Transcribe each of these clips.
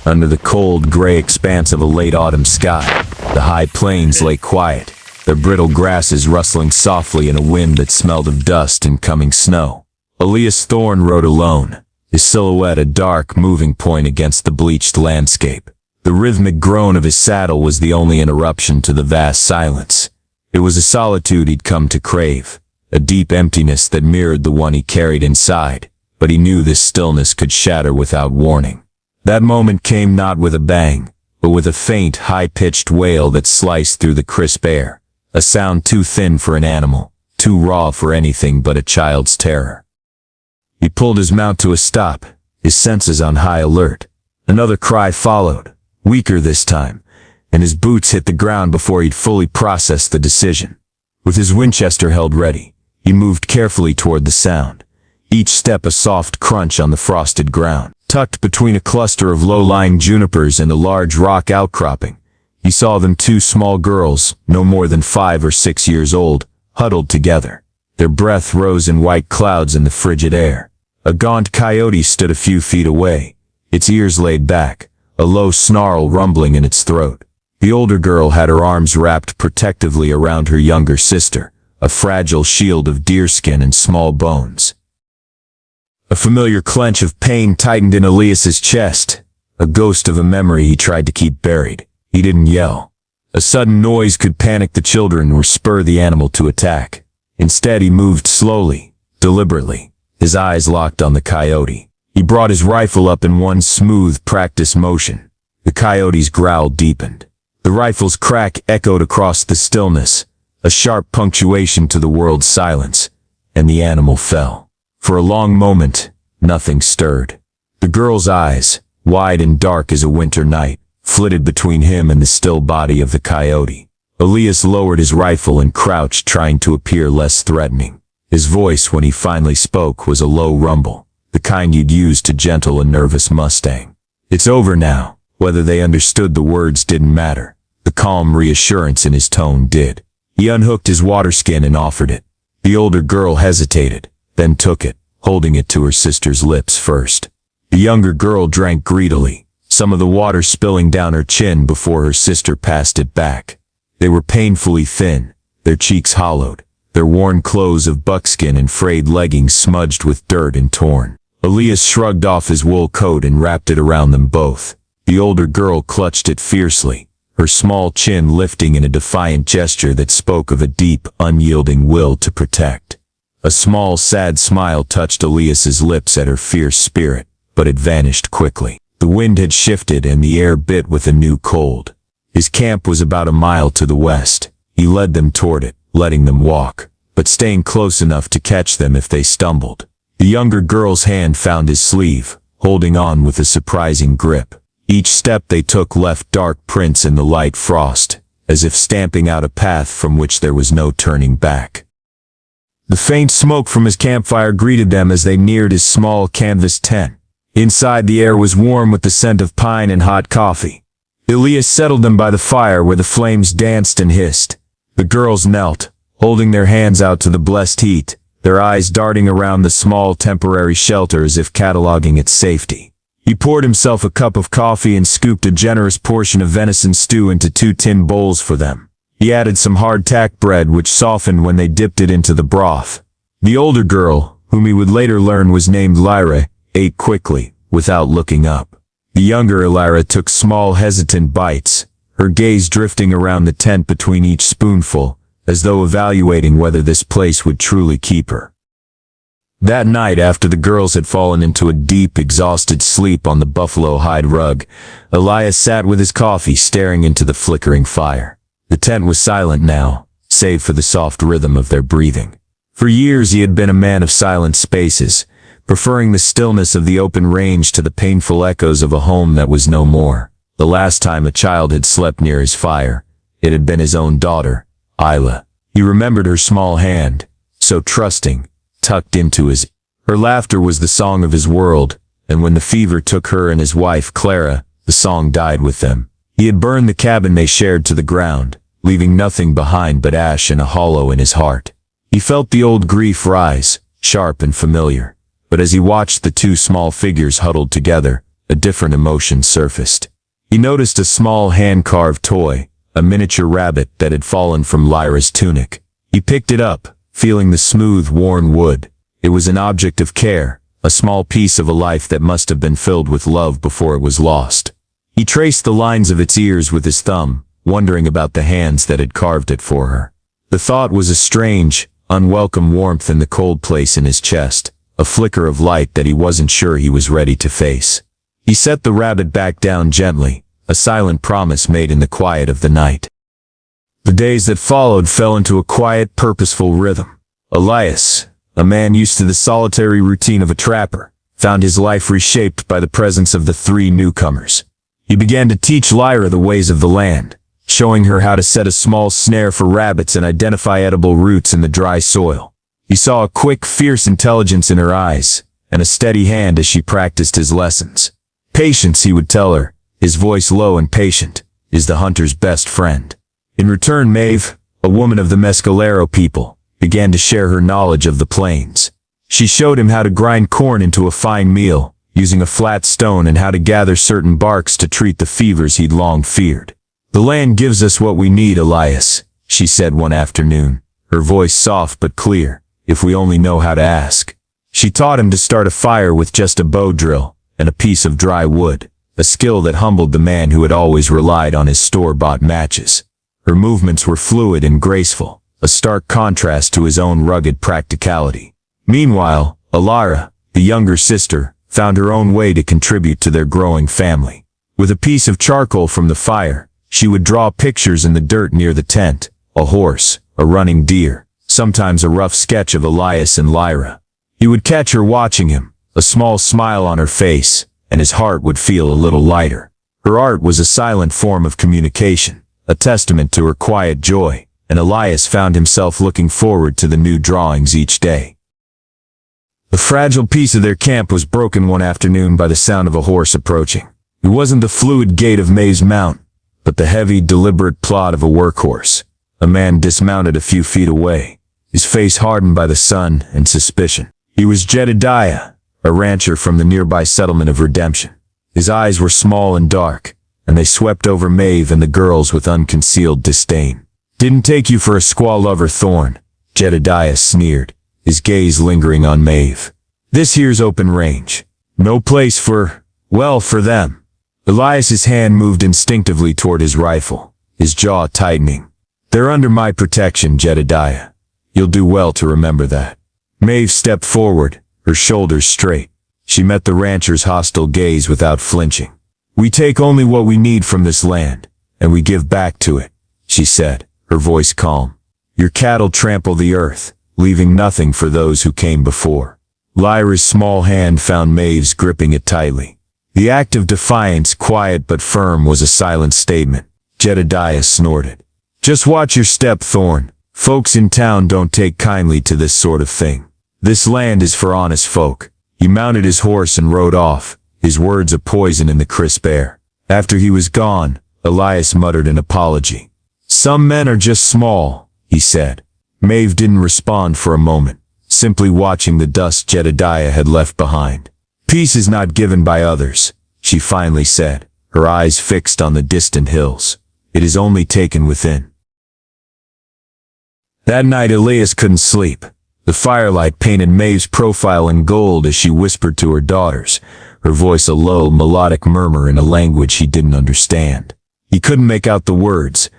Under the cold, gray expanse of a late autumn sky, the high plains lay quiet, their brittle grasses rustling softly in a wind that smelled of dust and coming snow. Elias Thorne rode alone, his silhouette a dark, moving point against the bleached landscape. The rhythmic groan of his saddle was the only interruption to the vast silence. It was a solitude he'd come to crave, a deep emptiness that mirrored the one he carried inside, but he knew this stillness could shatter without warning. That moment came not with a bang, but with a faint, high-pitched wail that sliced through the crisp air, a sound too thin for an animal, too raw for anything but a child's terror. He pulled his mount to a stop, his senses on high alert. Another cry followed, weaker this time, and his boots hit the ground before he'd fully processed the decision. With his Winchester held ready, he moved carefully toward the sound, each step a soft crunch on the frosted ground. Tucked between a cluster of low-lying junipers and a large rock outcropping, he saw them two small girls, no more than 5 or 6 years old, huddled together. Their breath rose in white clouds in the frigid air. A gaunt coyote stood a few feet away, its ears laid back, a low snarl rumbling in its throat. The older girl had her arms wrapped protectively around her younger sister, a fragile shield of deerskin and small bones. A familiar clench of pain tightened in Elias's chest, a ghost of a memory he tried to keep buried. He didn't yell. A sudden noise could panic the children or spur the animal to attack. Instead, he moved slowly, deliberately, his eyes locked on the coyote. He brought his rifle up in one smooth, practiced motion. The coyote's growl deepened. The rifle's crack echoed across the stillness, a sharp punctuation to the world's silence, and the animal fell. For a long moment, nothing stirred. The girl's eyes, wide and dark as a winter night, flitted between him and the still body of the coyote. Elias lowered his rifle and crouched, trying to appear less threatening. His voice, when he finally spoke, was a low rumble, the kind you'd use to gentle a nervous Mustang. "It's over now." Whether they understood the words didn't matter. The calm reassurance in his tone did. He unhooked his waterskin and offered it. The older girl hesitated, then took it, holding it to her sister's lips first. The younger girl drank greedily, some of the water spilling down her chin before her sister passed it back. They were painfully thin, their cheeks hollowed, their worn clothes of buckskin and frayed leggings smudged with dirt and torn. Elias shrugged off his wool coat and wrapped it around them both. The older girl clutched it fiercely, her small chin lifting in a defiant gesture that spoke of a deep, unyielding will to protect. A small, sad smile touched Elias's lips at her fierce spirit, but it vanished quickly. The wind had shifted and the air bit with a new cold. His camp was about a mile to the west. He led them toward it, letting them walk, but staying close enough to catch them if they stumbled. The younger girl's hand found his sleeve, holding on with a surprising grip. Each step they took left dark prints in the light frost, as if stamping out a path from which there was no turning back. The faint smoke from his campfire greeted them as they neared his small canvas tent. Inside, the air was warm with the scent of pine and hot coffee. Elias settled them by the fire where the flames danced and hissed. The girls knelt, holding their hands out to the blessed heat, their eyes darting around the small temporary shelter as if cataloging its safety. He poured himself a cup of coffee and scooped a generous portion of venison stew into 2 tin bowls for them. He added some hardtack bread which softened when they dipped it into the broth. The older girl, whom he would later learn was named Lyra, ate quickly, without looking up. The younger Lyra took small, hesitant bites, her gaze drifting around the tent between each spoonful, as though evaluating whether this place would truly keep her. That night, after the girls had fallen into a deep, exhausted sleep on the buffalo hide rug, Elias sat with his coffee staring into the flickering fire. The tent was silent now, save for the soft rhythm of their breathing. For years he had been a man of silent spaces, preferring the stillness of the open range to the painful echoes of a home that was no more. The last time a child had slept near his fire, it had been his own daughter, Isla. He remembered her small hand, so trusting, tucked into his. Her laughter was the song of his world, and when the fever took her and his wife, Clara, the song died with them. He had burned the cabin they shared to the ground, leaving nothing behind but ash and a hollow in his heart. He felt the old grief rise, sharp and familiar, but as he watched the 2 small figures huddled together, a different emotion surfaced. He noticed a small hand-carved toy, a miniature rabbit that had fallen from Lyra's tunic. He picked it up, feeling the smooth, worn wood. It was an object of care, a small piece of a life that must have been filled with love before it was lost. He traced the lines of its ears with his thumb, wondering about the hands that had carved it for her. The thought was a strange, unwelcome warmth in the cold place in his chest, a flicker of light that he wasn't sure he was ready to face. He set the rabbit back down gently, a silent promise made in the quiet of the night. The days that followed fell into a quiet, purposeful rhythm. Elias, a man used to the solitary routine of a trapper, found his life reshaped by the presence of the three newcomers. He began to teach Lyra the ways of the land, showing her how to set a small snare for rabbits and identify edible roots in the dry soil. He saw a quick, fierce intelligence in her eyes, and a steady hand as she practiced his lessons. Patience, he would tell her, his voice low and patient, is the hunter's best friend. In return, Maeve, a woman of the Mescalero people, began to share her knowledge of the plains. She showed him how to grind corn into a fine meal, using a flat stone, and how to gather certain barks to treat the fevers he'd long feared. "The land gives us what we need, Elias," she said one afternoon, her voice soft but clear, "if we only know how to ask." She taught him to start a fire with just a bow drill and a piece of dry wood, a skill that humbled the man who had always relied on his store-bought matches. Her movements were fluid and graceful, a stark contrast to his own rugged practicality. Meanwhile, Alara, the younger sister, found her own way to contribute to their growing family. With a piece of charcoal from the fire, she would draw pictures in the dirt near the tent, a horse, a running deer, sometimes a rough sketch of Elias and Lyra. He would catch her watching him, a small smile on her face, and his heart would feel a little lighter. Her art was a silent form of communication, a testament to her quiet joy, and Elias found himself looking forward to the new drawings each day. The fragile peace of their camp was broken one afternoon by the sound of a horse approaching. It wasn't the fluid gait of Maeve's mount, but the heavy, deliberate plod of a workhorse. A man dismounted a few feet away, his face hardened by the sun and suspicion. He was Jedediah, a rancher from the nearby settlement of Redemption. His eyes were small and dark, and they swept over Maeve and the girls with unconcealed disdain. "Didn't take you for a squaw lover, Thorn," Jedediah sneered, his gaze lingering on Maeve. "This here's open range. No place for them." Elias's hand moved instinctively toward his rifle, his jaw tightening. "They're under my protection, Jedediah. You'll do well to remember that." Maeve stepped forward, her shoulders straight. She met the rancher's hostile gaze without flinching. "We take only what we need from this land, and we give back to it," she said, her voice calm. "Your cattle trample the earth, leaving nothing for those who came before." Lyra's small hand found Maeve's, gripping it tightly. The act of defiance, quiet but firm, was a silent statement. Jedediah snorted. "Just watch your step, Thorn. Folks in town don't take kindly to this sort of thing. This land is for honest folk." He mounted his horse and rode off, his words a poison in the crisp air. After he was gone, Elias muttered an apology. "Some men are just small," he said. Maeve didn't respond for a moment, simply watching the dust Jedediah had left behind. "Peace is not given by others," she finally said, her eyes fixed on the distant hills. "It is only taken within." That night Elias couldn't sleep. The firelight painted Maeve's profile in gold as she whispered to her daughters, her voice a low, melodic murmur in a language he didn't understand. He couldn't make out the words,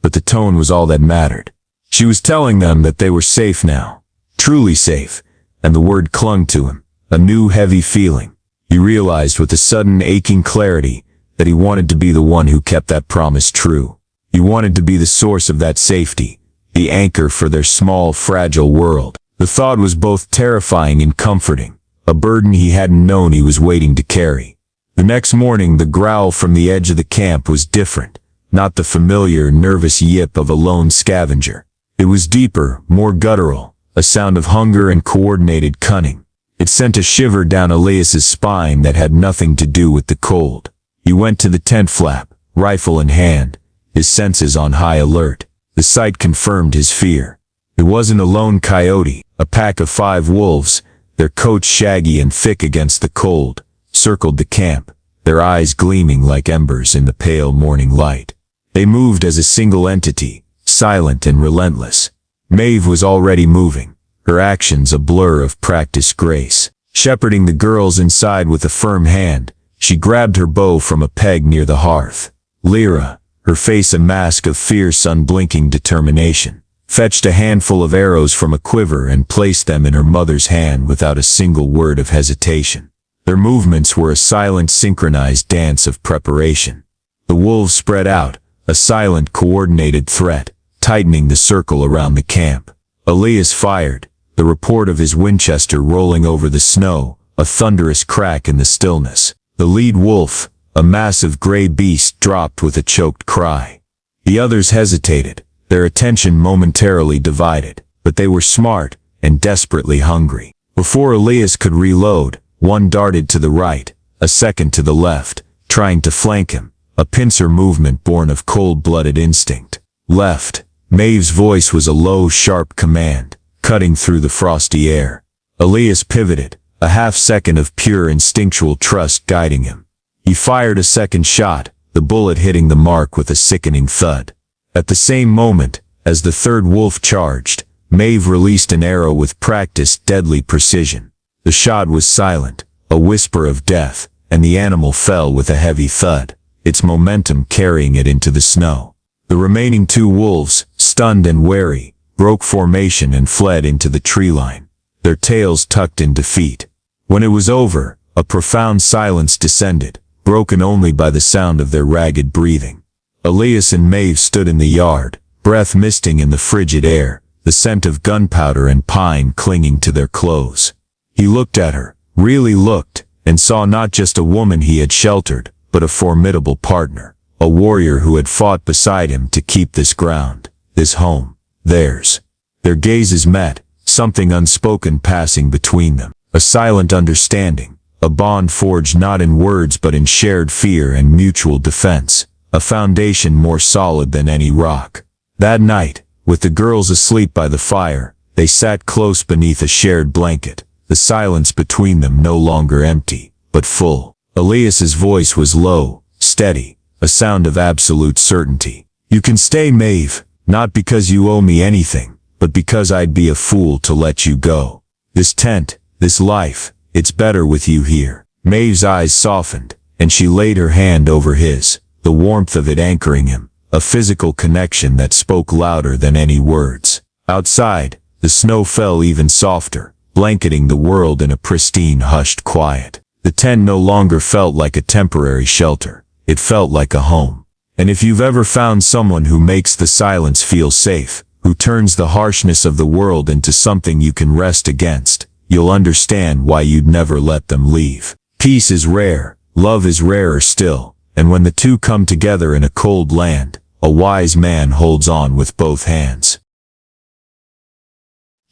but the tone was all that mattered. She was telling them that they were safe now, truly safe, and the word clung to him, a new heavy feeling. He realized with a sudden aching clarity that he wanted to be the one who kept that promise true. He wanted to be the source of that safety, the anchor for their small, fragile world. The thought was both terrifying and comforting, a burden he hadn't known he was waiting to carry. The next morning the growl from the edge of the camp was different, not the familiar, nervous yip of a lone scavenger. It was deeper, more guttural, a sound of hunger and coordinated cunning. It sent a shiver down Elias's spine that had nothing to do with the cold. He went to the tent flap, rifle in hand, his senses on high alert. The sight confirmed his fear. It wasn't a lone coyote, a pack of 5 wolves, their coats shaggy and thick against the cold, circled the camp, their eyes gleaming like embers in the pale morning light. They moved as a single entity, silent and relentless. Maeve was already moving, her actions a blur of practiced grace. Shepherding the girls inside with a firm hand, she grabbed her bow from a peg near the hearth. Lyra, her face a mask of fierce, unblinking determination, fetched a handful of arrows from a quiver and placed them in her mother's hand without a single word of hesitation. Their movements were a silent, synchronized dance of preparation. The wolves spread out, a silent, coordinated threat, tightening the circle around the camp. Elias fired, the report of his Winchester rolling over the snow, a thunderous crack in the stillness. The lead wolf, a massive gray beast, dropped with a choked cry. The others hesitated, their attention momentarily divided, but they were smart and desperately hungry. Before Elias could reload, one darted to the right, a second to the left, trying to flank him, a pincer movement born of cold-blooded instinct. Left. Maeve's voice was a low, sharp command, cutting through the frosty air. Elias pivoted, a half-second of pure instinctual trust guiding him. He fired a second shot, the bullet hitting the mark with a sickening thud. At the same moment, as the third wolf charged, Maeve released an arrow with practiced, deadly precision. The shot was silent, a whisper of death, and the animal fell with a heavy thud, its momentum carrying it into the snow. The remaining two wolves, stunned and wary, broke formation and fled into the tree line, their tails tucked in defeat. When it was over, a profound silence descended, broken only by the sound of their ragged breathing. Elias and Maeve stood in the yard, breath misting in the frigid air, the scent of gunpowder and pine clinging to their clothes. He looked at her, really looked, and saw not just a woman he had sheltered, but a formidable partner, a warrior who had fought beside him to keep this ground, this home, theirs. Their gazes met, something unspoken passing between them, a silent understanding, a bond forged not in words but in shared fear and mutual defense, a foundation more solid than any rock. That night, with the girls asleep by the fire, they sat close beneath a shared blanket, the silence between them no longer empty, but full. Elias's voice was low, steady, a sound of absolute certainty. You can stay, Maeve, not because you owe me anything, but because I'd be a fool to let you go. This tent, this life, it's better with you here. Maeve's eyes softened, and she laid her hand over his, the warmth of it anchoring him, a physical connection that spoke louder than any words. Outside, the snow fell even softer, blanketing the world in a pristine, hushed quiet. The tent no longer felt like a temporary shelter. It felt like a home. And if you've ever found someone who makes the silence feel safe, who turns the harshness of the world into something you can rest against, you'll understand why you'd never let them leave. Peace is rare, love is rarer still, and when the two come together in a cold land, a wise man holds on with both hands.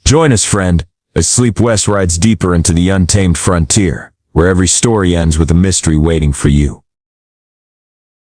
Join us, friend, as Sleep West rides deeper into the untamed frontier, where every story ends with a mystery waiting for you.